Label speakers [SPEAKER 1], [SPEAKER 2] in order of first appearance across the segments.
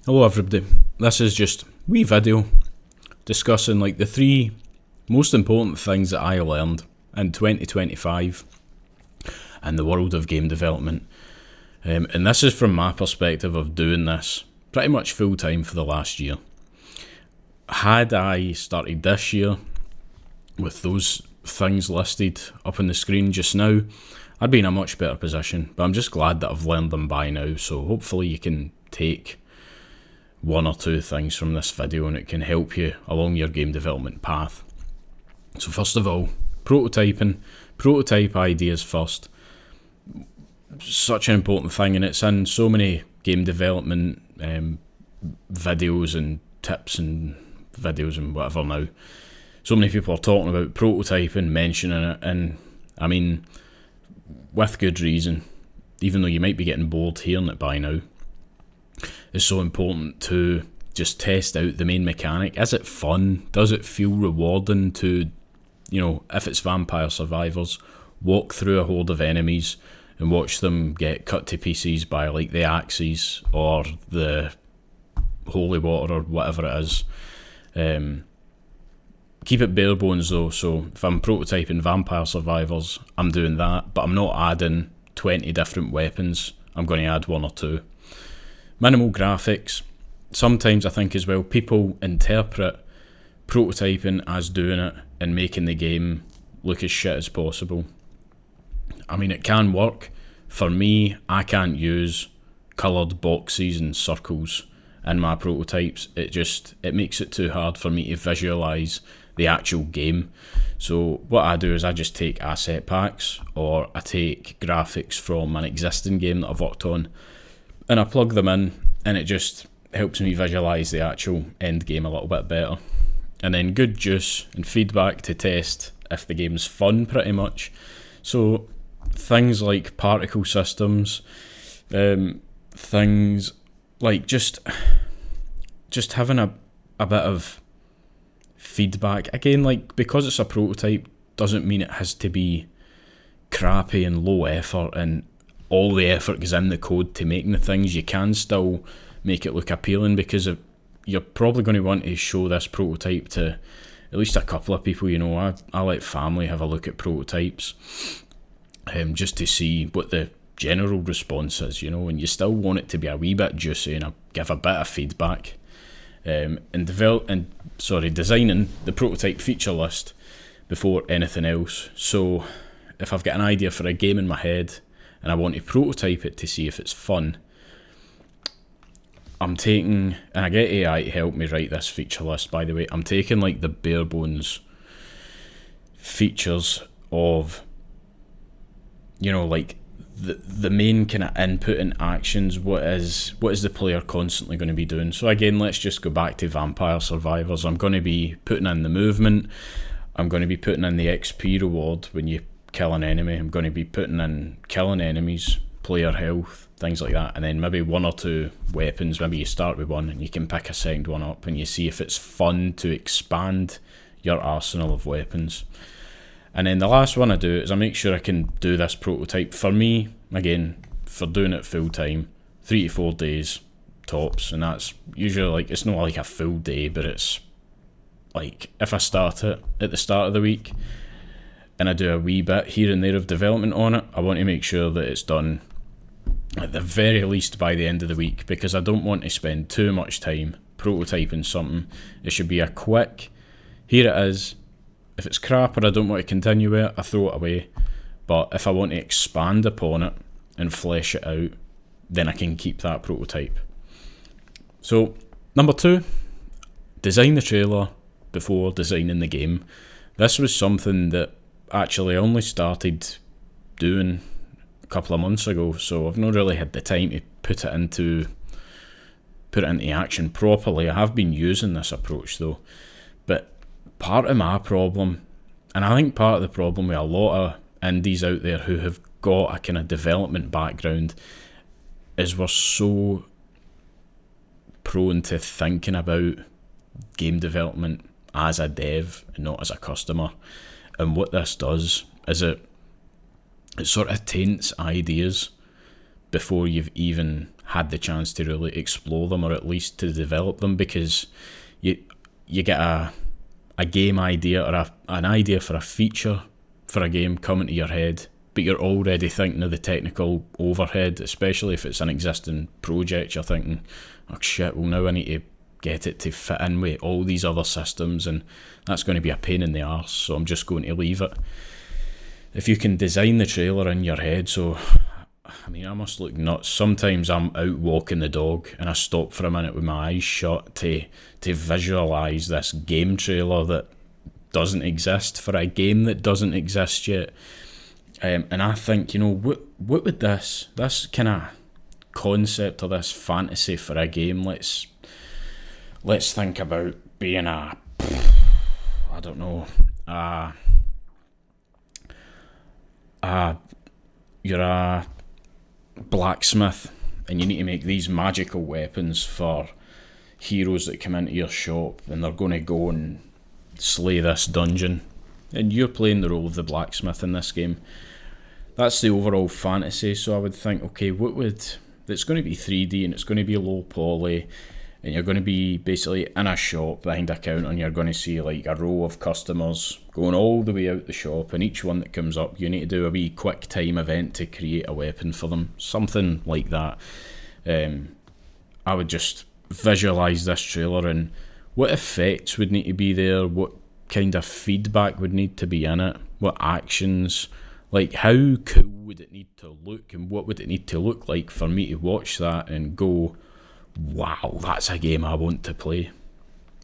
[SPEAKER 1] Hello everybody, this is just a wee video discussing like the 3 most important things that I learned in 2025 in the world of game development. And this is from my perspective of doing this pretty much full time for the last year. Had I started this year with those things listed up on the screen just now, I'd be in a much better position, but I'm just glad that I've learned them by now, so hopefully you can take 1 or 2 things from this video and it can help you along your game development path. So first of all, prototyping, prototype ideas first. Such an important thing, and it's in so many game development videos and tips and videos and whatever now. So many people are talking about prototyping, mentioning it, and I mean, with good reason, even though you might be getting bored hearing it by now. It's so important to just test out the main mechanic. Is it fun? Does it feel rewarding to, if it's Vampire Survivors, walk through a horde of enemies and watch them get cut to pieces by like the axes or the holy water or whatever it is. Keep it bare bones though, so if I'm prototyping Vampire Survivors, I'm doing that, but I'm not adding 20 different weapons. I'm going to add 1 or 2. Minimal graphics. Sometimes I think as well people interpret prototyping as doing it and making the game look as shit as possible. I mean, it can work. For me, I can't use coloured boxes and circles in my prototypes. It makes it too hard for me to visualise the actual game. So what I do is I just take asset packs or I take graphics from an existing game that I've worked on and I plug them in, and it just helps me visualise the actual end game a little bit better. And then good juice and feedback to test if the game's fun, pretty much. So things like particle systems, things like just having a bit of feedback. Again, like, because it's a prototype doesn't mean it has to be crappy and low effort and all the effort goes in the code to making the things. You can still make it look appealing, because you're probably going to want to show this prototype to at least a couple of people. I let family have a look at prototypes just to see what the general response is, and you still want it to be a wee bit juicy and give a bit of feedback. Designing the prototype feature list before anything else. So if I've got an idea for a game in my head and I want to prototype it to see if it's fun, I'm taking, and I get AI to help me write this feature list, by the way, I'm taking like the bare bones features of, like the main kind of input and actions. What is the player constantly going to be doing? So again, let's just go back to Vampire Survivors. I'm going to be putting in the movement. I'm going to be putting in the XP reward when you kill an enemy. I'm going to be putting in killing enemies, player health, things like that, and then maybe 1 or 2 weapons. Maybe you start with 1 and you can pick a second one up and you see if it's fun to expand your arsenal of weapons. And then the last one I do is I make sure I can do this prototype. For me, again, for doing it full time, 3 to 4 days tops, and that's usually like, it's not like a full day, but it's like if I start it at the start of the week and I do a wee bit here and there of development on it, I want to make sure that it's done at the very least by the end of the week, because I don't want to spend too much time prototyping something. It should be a quick, here it is. If it's crap or I don't want to continue with it, I throw it away. But if I want to expand upon it and flesh it out, then I can keep that prototype. So, number 2, design the trailer before designing the game. This was something that actually I only started doing a couple of months ago, so I've not really had the time to put it into action properly. I have been using this approach though, but part of my problem, and I think part of the problem with a lot of indies out there who have got a kind of development background, is we're so prone to thinking about game development as a dev and not as a customer. And what this does is it sort of taints ideas before you've even had the chance to really explore them, or at least to develop them, because you get a game idea, or an idea for a feature for a game coming to your head, but you're already thinking of the technical overhead, especially if it's an existing project. You're thinking, oh shit, well now I need to get it to fit in with all these other systems, and that's going to be a pain in the arse, so I'm just going to leave it. If you can design the trailer in your head, so I mean, I must look nuts. Sometimes I'm out walking the dog and I stop for a minute with my eyes shut to visualise this game trailer that doesn't exist for a game that doesn't exist yet. And I think, what would this kind of concept or this fantasy for a game, let's think about being you're a blacksmith and you need to make these magical weapons for heroes that come into your shop, and they're going to go and slay this dungeon, and you're playing the role of the blacksmith in this game. That's the overall fantasy. So I would think, okay, it's going to be 3D and it's going to be low poly, and you're going to be basically in a shop behind a counter, and you're going to see like a row of customers going all the way out the shop, and each one that comes up you need to do a wee quick time event to create a weapon for them, something like that. I would just visualise this trailer and what effects would need to be there, what kind of feedback would need to be in it, what actions, like how cool would it need to look, and what would it need to look like for me to watch that and go, wow, that's a game I want to play.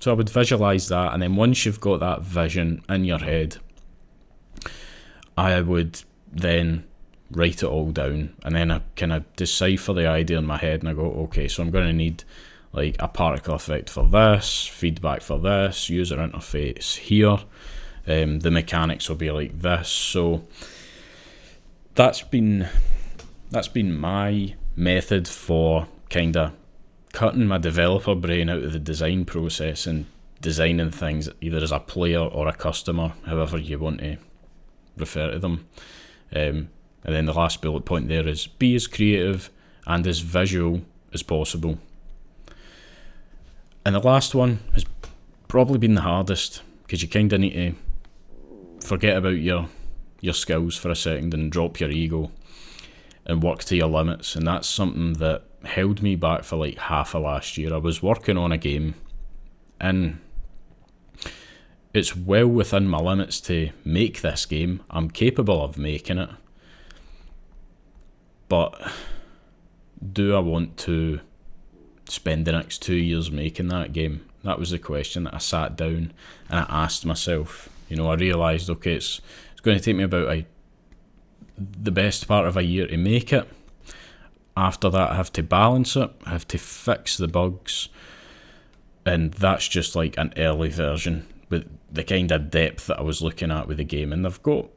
[SPEAKER 1] So I would visualise that, and then once you've got that vision in your head, I would then write it all down, and then I kind of decipher the idea in my head, and I go, okay, so I'm going to need like a particle effect for this, feedback for this, user interface here, the mechanics will be like this. So that's been my method for kind of cutting my developer brain out of the design process and designing things either as a player or a customer, however you want to refer to them. And then the last bullet point there is be as creative and as visual as possible. And the last one has probably been the hardest, because you kind of need to forget about your skills for a second and drop your ego and work to your limits. And that's something that held me back for like half of last year. I was working on a game and it's well within my limits to make this game. I'm capable of making it, but do I want to spend the next 2 years making that game? That was the question that I sat down and I asked myself. I realised, okay, it's going to take me about the best part of a year to make it. After that, I have to balance it, I have to fix the bugs, and that's just like an early version with the kind of depth that I was looking at with the game. And I've got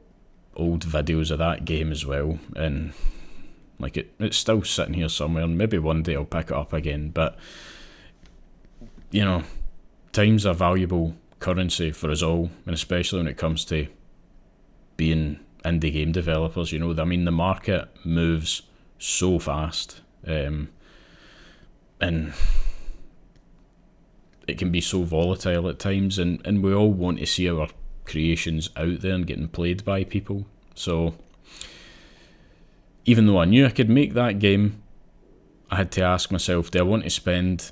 [SPEAKER 1] old videos of that game as well, and like it's still sitting here somewhere, and maybe one day I'll pick it up again. But time's a valuable currency for us all, and especially when it comes to being indie game developers. I mean, the market moves so fast, and it can be so volatile at times, and we all want to see our creations out there and getting played by people. So even though I knew I could make that game, I had to ask myself, do I want to spend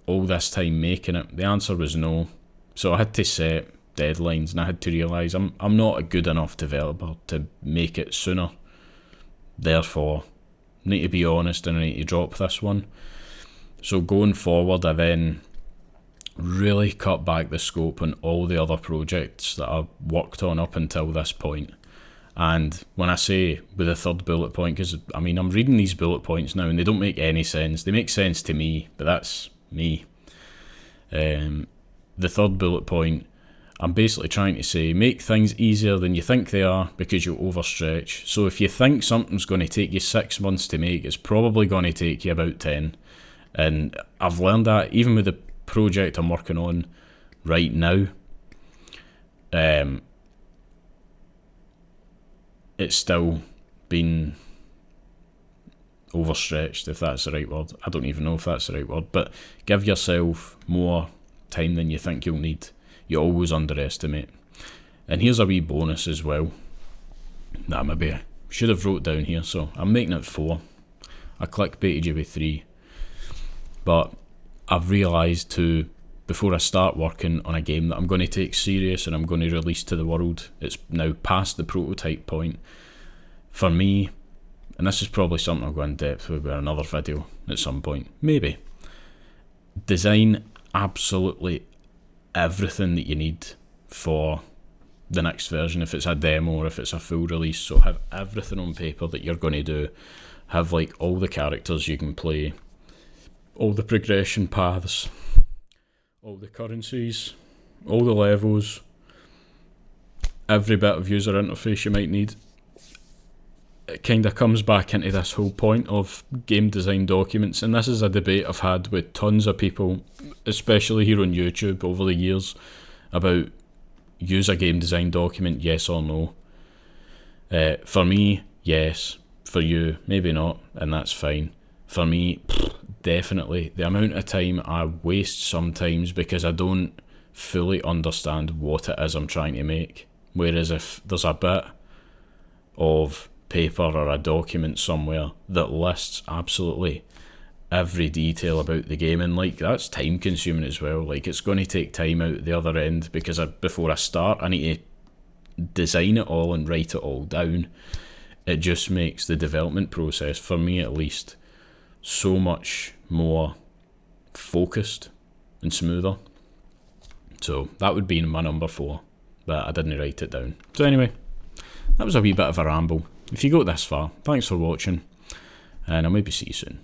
[SPEAKER 1] all this time making it? The answer was no. So I had to set deadlines, and I had to realise I'm not a good enough developer to make it sooner. Therefore, I need to be honest, and I need to drop this one. So going forward, I then really cut back the scope on all the other projects that I've worked on up until this point. And when I say with the third bullet point, because I mean, I'm reading these bullet points now and they don't make any sense. They make sense to me, but that's me. The third bullet point, I'm basically trying to say, make things easier than you think they are, because you'll overstretch. So if you think something's going to take you 6 months to make, it's probably going to take you about 10. And I've learned that even with the project I'm working on right now. It's still been overstretched, if that's the right word. I don't even know if that's the right word, but give yourself more time than you think you'll need. You always underestimate. And here's a wee bonus as well that maybe I should have wrote down here. So I'm making it 4. I clickbaited you with 3. But I've realised too, before I start working on a game that I'm going to take serious and I'm going to release to the world, it's now past the prototype point. For me, and this is probably something I'll go in depth with in another video at some point, maybe, design absolutely everything that you need for the next version, if it's a demo or if it's a full release. So have everything on paper that you're going to do. Have like all the characters you can play, all the progression paths, all the currencies, all the levels, every bit of user interface you might need. It kind of comes back into this whole point of game design documents, and this is a debate I've had with tons of people, especially here on YouTube over the years, about use a game design document, yes or no. For me, yes. For you, maybe not, and that's fine. For me, definitely. The amount of time I waste sometimes because I don't fully understand what it is I'm trying to make. Whereas if there's a bit of paper or a document somewhere that lists absolutely every detail about the game, and like that's time consuming as well. Like it's going to take time out the other end because before I start I need to design it all and write it all down. It just makes the development process, for me at least, so much more focused and smoother. So that would be my number 4, but I didn't write it down. So anyway, that was a wee bit of a ramble. If you got this far, thanks for watching, and I'll maybe see you soon.